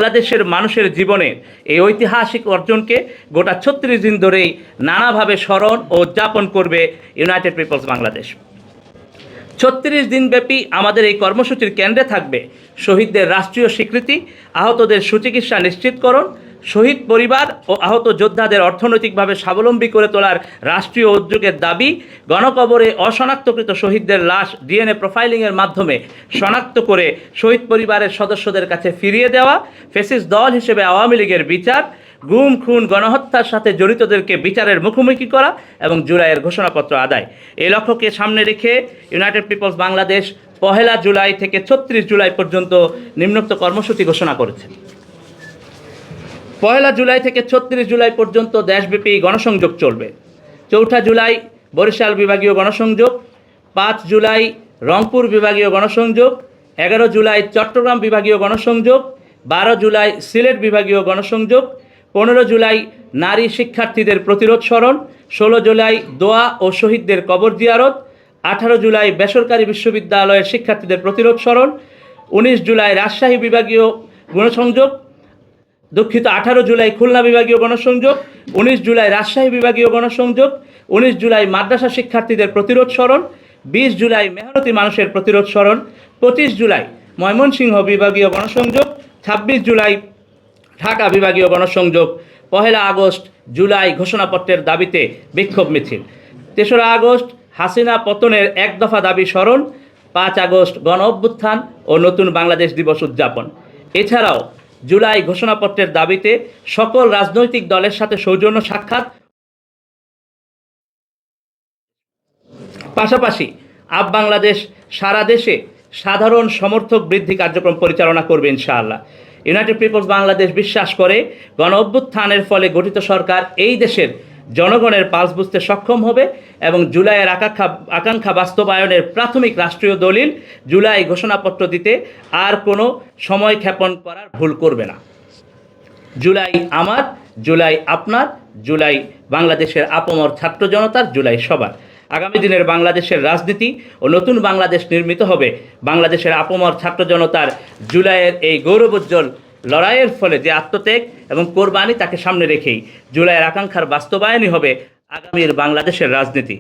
বাংলাদেশের মানুষের জীবনের এই ঐতিহাসিক অর্জনকে গোটা ৩৬ দিন ধরেই নানাভাবে স্মরণ ও উদযাপন করবে ইউনাইটেড পিপলস বাংলাদেশ। ৩৬ দিনব্যাপী আমাদের এই কর্মসূচির কেন্দ্রে থাকবে শহীদদের রাষ্ট্রীয় স্বীকৃতি, আহতদের সুচিকিৎসা নিশ্চিতকরণ, শহীদ পরিবার ও আহত যোদ্ধাদের অর্থনৈতিকভাবে স্বাবলম্বী করে তোলার রাষ্ট্রীয় উদ্যোগের দাবি, গণকবরে অশনাক্তকৃত শহীদদের লাশ ডিএনএ প্রোফাইলিংয়ের মাধ্যমে শনাক্ত করে শহীদ পরিবারের সদস্যদের কাছে ফিরিয়ে দেওয়া, ফ্যাসিস্ট দল হিসেবে আওয়ামী লীগের বিচার, গুম খুন গণহত্যার সাথে জড়িতদেরকে বিচারের মুখোমুখি করা এবং জুলাইয়ের ঘোষণাপত্র আদায়। এই লক্ষ্যকে সামনে রেখে ইউনাইটেড পিপলস বাংলাদেশ ১ জুলাই থেকে ৩৬ জুলাই পর্যন্ত নিম্নোক্ত কর্মসূচি ঘোষণা করেছে। ১ জুলাই থেকে ৩৬ জুলাই পর্যন্ত দেশব্যাপী গণসংযোগ চলবে। ৪ জুলাই বরিশাল বিভাগীয় গণসংযোগ, ৫ জুলাই রংপুর বিভাগীয় গণসংযোগ, ১১ জুলাই চট্টগ্রাম বিভাগীয় গণসংযোগ, ১২ জুলাই সিলেট বিভাগীয় গণসংযোগ, ১৫ জুলাই নারী শিক্ষার্থীদের প্রতিরোধ স্মরণ, ১৬ জুলাই দোয়া ও শহীদদের কবর জিয়ারত, ১৮ জুলাই বেসরকারি বিশ্ববিদ্যালয়ের শিক্ষার্থীদের প্রতিরোধ স্মরণ, ১৯ জুলাই রাজশাহী বিভাগীয় গণসংযোগ, ১৮ জুলাই খুলনা বিভাগীয় গণসংযোগ, ১৯ জুলাই রাজশাহী বিভাগীয় গণসংযোগ, ১৯ জুলাই মাদ্রাসা শিক্ষার্থীদের প্রতিরোধ স্মরণ, ২০ জুলাই মেহনতি মানুষের প্রতিরোধ স্মরণ, ২৫ জুলাই ময়মনসিংহ বিভাগীয় গণসংযোগ, ২৬ জুলাই ঢাকা বিভাগীয় গণসংযোগ, ১ আগস্ট জুলাই ঘোষণাপত্রের দাবিতে বিক্ষোভ মিছিল, ৩রা আগস্ট হাসিনা পতনের এক দফা দাবি স্মরণ, ৫ আগস্ট গণ অভ্যুত্থান ও নতুন বাংলাদেশ দিবস উদযাপন। এছাড়াও জুলাই ঘোষণাপত্রের দাবিতে সকল রাজনৈতিক দলের সাথে সৌজন্য সাক্ষাৎ, পাশাপাশি আপ বাংলাদেশ সারা দেশে সাধারণ সমর্থক বৃদ্ধি কার্যক্রম পরিচালনা করবে ইনশাআল্লাহ। ইউনাইটেড পিপলস বাংলাদেশ বিশ্বাস করে গণ অভ্যুত্থানের ফলে গঠিত সরকার এই দেশের জনগণের পালস বুঝতে সক্ষম হবে এবং জুলাইয়ের আকাঙ্ক্ষা বাস্তবায়নের প্রাথমিক রাষ্ট্রীয় দলিল জুলাই ঘোষণাপত্র দিতে আর কোনো সময় ক্ষেপণ করার ভুল করবে না। জুলাই আমার, জুলাই আপনার, জুলাই বাংলাদেশের আপমর ছাত্র জনতার, জুলাই সবার। আগামী দিনের বাংলাদেশের রাজনীতি ও নতুন বাংলাদেশ নির্মিত হবে বাংলাদেশের আপমর ছাত্র জনতার জুলাইয়ের এই গৌরবোজ্জ্বল লড়াইয়ের ফলে যে আত্মত্যাগ এবং কোরবানি, তাকে সামনে রেখেই জুলাইয়ের আকাঙ্ক্ষার বাস্তবায়নই হবে আগামীর বাংলাদেশের রাজনীতি।